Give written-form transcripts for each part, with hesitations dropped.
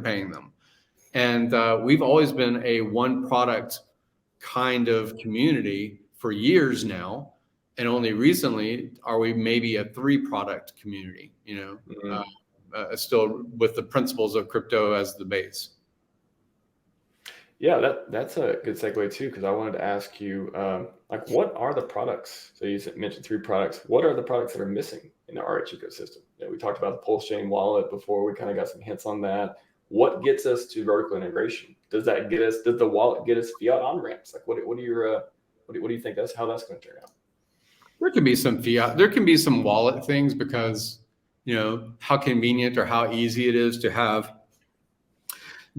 paying them. And we've always been a one product kind of community for years now. And only recently are we maybe a 3-product community, still with the principles of crypto as the base. Yeah, that's a good segue too, because I wanted to ask you, what are the products? So you mentioned 3 products. What are the products that are missing in the RH ecosystem? We talked about the PulseChain wallet before. We kind of got some hints on that. What gets us to vertical integration? Does the wallet get us fiat on ramps? What do you think how that's going to turn out? There can be some fiat. There can be some wallet things because, how convenient or how easy it is to have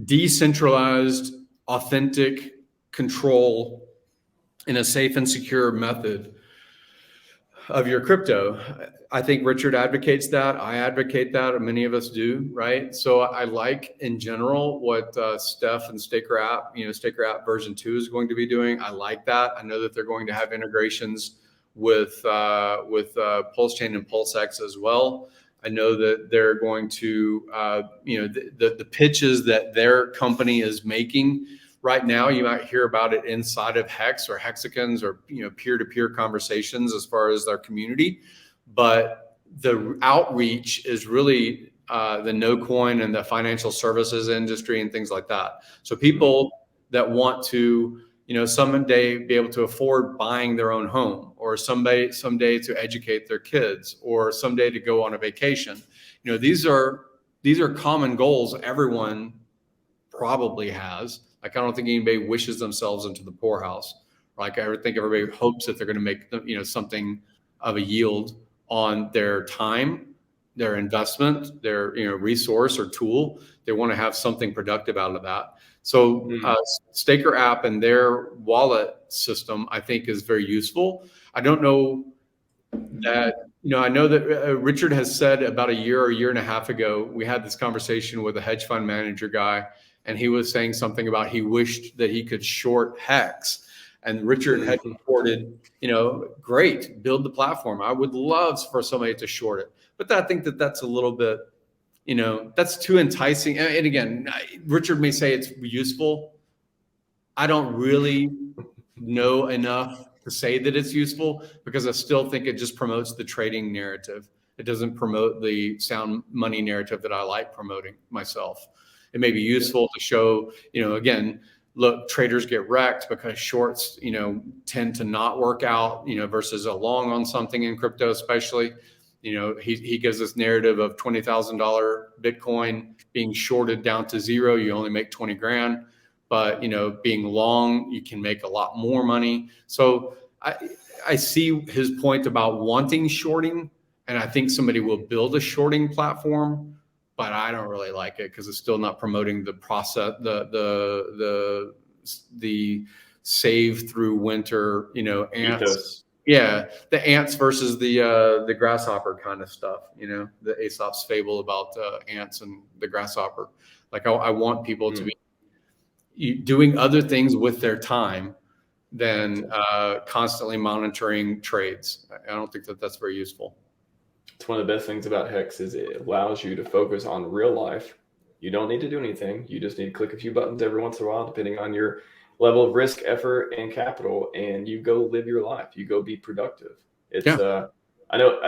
decentralized, authentic control in a safe and secure method of your crypto. I think Richard advocates that. I advocate that, and many of us do, right? So I like, in general, what Steph and Staker app, Staker app version 2 is going to be doing. I like that. I know that they're going to have integrations with PulseChain and PulseX as well. I know that they're going to, the pitches that their company is making right now, you might hear about it inside of Hex or Hexicans or, peer-to-peer conversations as far as their community. But the outreach is really the no coin and the financial services industry and things like that. So people that want to, someday be able to afford buying their own home, or someday to educate their kids, or someday to go on a vacation. These are common goals everyone probably has. I don't think anybody wishes themselves into the poorhouse. I think everybody hopes that they're going to make, something of a yield on their time, their investment, their, resource or tool. They want to have something productive out of that. So Staker app and their wallet system, I think, is very useful. I don't know that, I know that Richard has said about a year and a half ago, we had this conversation with a hedge fund manager guy, and he was saying something about he wished that he could short Hex. And Richard had reported, great, build the platform. I would love for somebody to short it. But I think that that's a little bit, that's too enticing. And again, Richard may say it's useful. I don't really know enough to say that it's useful, because I still think it just promotes the trading narrative. It doesn't promote the sound money narrative that I like promoting myself. It may be useful to show, again, look, traders get wrecked because shorts, tend to not work out, versus a long on something in crypto, especially. He gives this narrative of $20,000 Bitcoin being shorted down to zero. You only make 20 grand, but being long, you can make a lot more money. So I see his point about wanting shorting, and I think somebody will build a shorting platform, but I don't really like it because it's still not promoting the process, the save through winter, ants. Yeah, the ants versus the grasshopper kind of stuff. The Aesop's fable about ants and the grasshopper. I want people to be doing other things with their time than constantly monitoring trades. I don't think that that's very useful. It's one of the best things about Hex is it allows you to focus on real life. You don't need to do anything. You just need to click a few buttons every once in a while, depending on your level of risk, effort, and capital, and you go live your life. You go be productive. I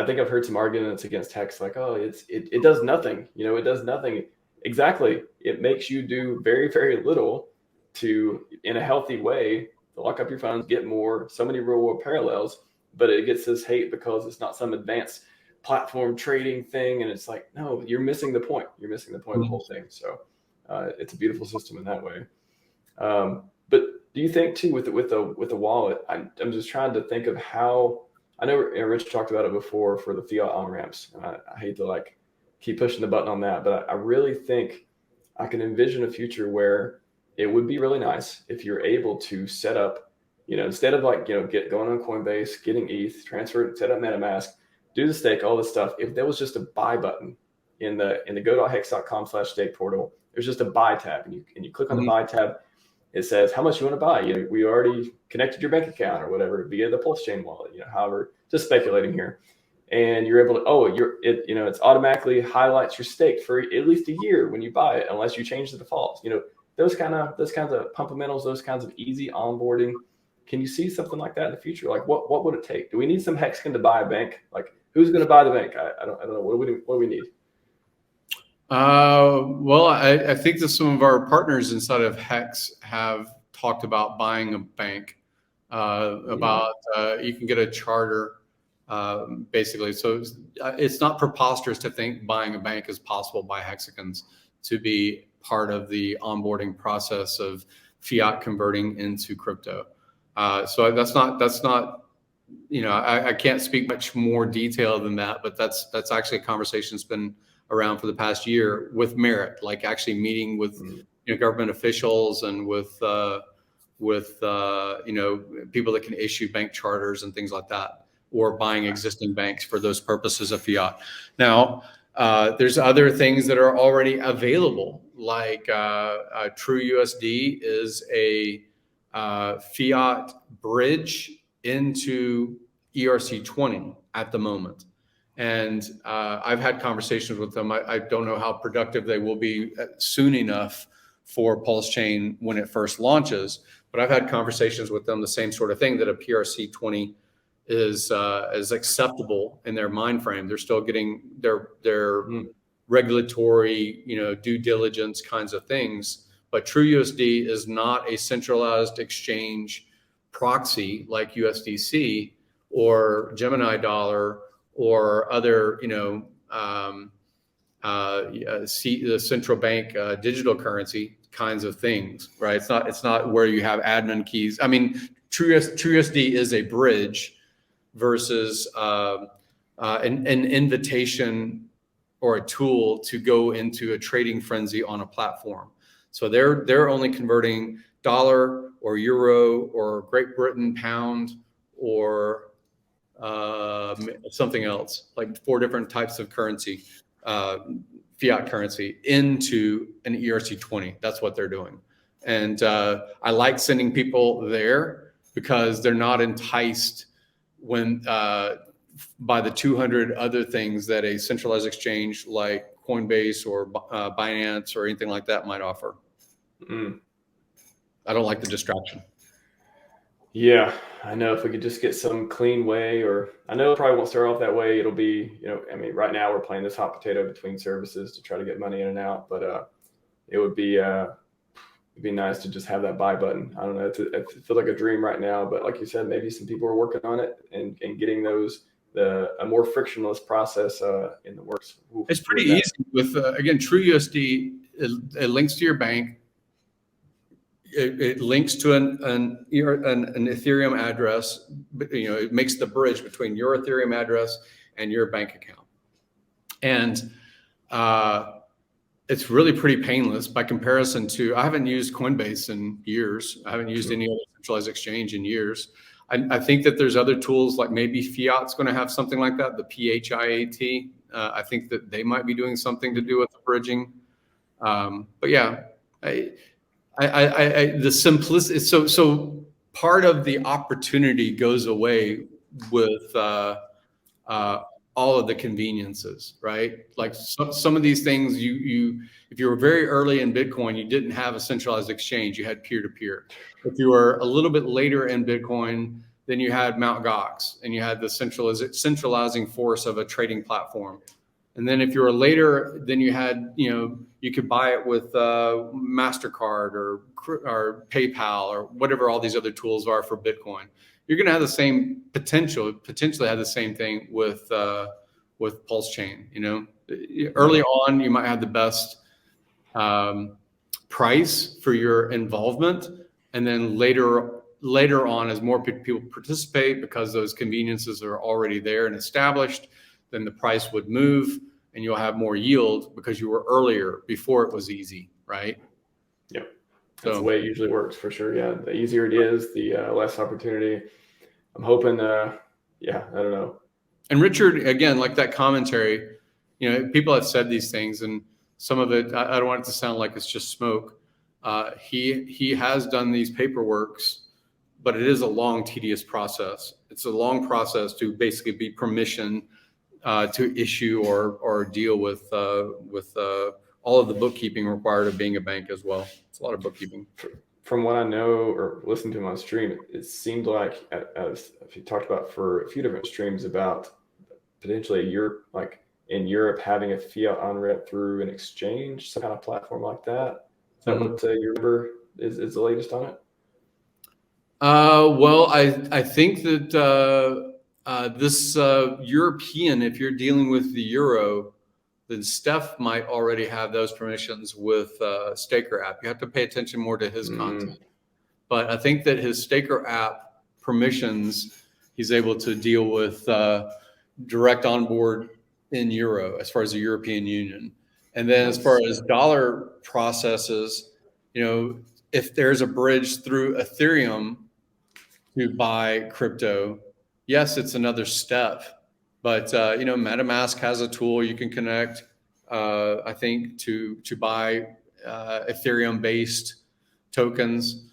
think I've heard some arguments against Hex, like, oh, it does nothing. It does nothing. Exactly. It makes you do very, very little to, in a healthy way, to lock up your funds, get more, so many real world parallels, but it gets this hate because it's not some advanced platform trading thing. And it's like, no, you're missing the point. You're missing the point of the whole thing. So it's a beautiful system in that way. But do you think too, with the wallet, I'm just trying to think of how, I know Rich talked about it before for the fiat on ramps. I hate to keep pushing the button on that, but I really think I can envision a future where it would be really nice if you're able to set up, instead of going on Coinbase, getting ETH, transfer it, set up MetaMask, do the stake, all this stuff. If there was just a buy button in the go.hex.com/stake portal, there's just a buy tab, and you click on the buy tab. It says how much you want to buy. We already connected your bank account or whatever via the PulseChain wallet. However, just speculating here, and you're able to, it's automatically highlights your stake for at least a year when you buy it, unless you change the defaults. Those kinds of pumpamentals, those kinds of easy onboarding. Can you see something like that in the future? Like what would it take? Do we need some Hexican to buy a bank? Like who's going to buy the bank? I don't know. What do we need? Well, I think that some of our partners inside of Hex have talked about buying a bank. You can get a charter, basically. So it's not preposterous to think buying a bank is possible by Hexicans to be part of the onboarding process of fiat converting into crypto. So that's not, I can't speak much more detail than that, but that's actually a conversation that's been around for the past year with merit, like actually meeting with government officials and with people that can issue bank charters and things like that, or buying existing banks for those purposes of fiat. Now, there's other things that are already available, like TrueUSD is a fiat bridge into ERC20 at the moment. And I've had conversations with them. I don't know how productive they will be soon enough for PulseChain when it first launches, but I've had conversations with them, the same sort of thing, that a PRC20 is acceptable in their mind frame. They're still getting their regulatory, due diligence kinds of things. But TrueUSD is not a centralized exchange proxy like USDC or Gemini Dollar or other, the central bank digital currency kinds of things, right? It's not where you have admin keys. I mean, TrueUSD is a bridge versus an invitation or a tool to go into a trading frenzy on a platform. So they're only converting dollar or euro or Great Britain pound or something else, like 4 different types of currency, fiat currency, into an ERC20. That's what they're doing. And I like sending people there because they're not enticed by the 200 other things that a centralized exchange like Coinbase or Binance or anything like that might offer. I don't like the distraction. Yeah, I know. If we could just get some clean way, or I know it probably won't start off that way. It'll be, right now we're playing this hot potato between services to try to get money in and out, but it would be it'd be nice to just have that buy button. I don't know. It feels like a dream right now, but like you said, maybe some people are working on it and getting a more frictionless process in the works. It's pretty easy with again, TrueUSD. It links to your bank. It links to an Ethereum address. It makes the bridge between your Ethereum address and your bank account, and it's really pretty painless by comparison to. I haven't used Coinbase in years. I haven't used any other centralized exchange in years. I think that there's other tools, like maybe Fiat's going to have something like that. The PHIAT. I think that they might be doing something to do with the bridging. But yeah, the simplicity. So part of the opportunity goes away with all of the conveniences, right? Like some of these things, if you were very early in Bitcoin, you didn't have a centralized exchange. You had peer-to-peer. If you were a little bit later in Bitcoin, then you had Mt. Gox, and you had the centralizing force of a trading platform. And then if you were later, then you had, you could buy it with MasterCard or PayPal or whatever all these other tools are for Bitcoin. You're going to have the same potentially have the same thing with PulseChain. Early on, you might have the best price for your involvement, and then later on, as more people participate, because those conveniences are already there and established, then the price would move and you'll have more yield because you were earlier before it was easy, right? Yep. That's the way it usually works, for sure. Yeah. The easier it is, the less opportunity. I'm hoping, I don't know. And Richard, again, like that commentary, people have said these things, and some of it, I don't want it to sound like it's just smoke. He has done these paperworks, but it is a long, tedious process. It's a long process to basically be permission to issue or deal with all of the bookkeeping required of being a bank as well. It's a lot of bookkeeping. From what I know or listened to him on stream, it seemed like, as he talked about for a few different streams, about potentially in Europe having a fiat on ramp through an exchange, some kind of platform like that. Is that what you remember is the latest on it? Well, I think that this European, if you're dealing with the euro, then Steph might already have those permissions with Staker app. You have to pay attention more to his content. But I think that his Staker app permissions, he's able to deal with direct onboard in euro as far as the European Union. And then as far as dollar processes, if there's a bridge through Ethereum to buy crypto, yes, it's another step. But MetaMask has a tool you can connect, I think, to buy Ethereum-based tokens.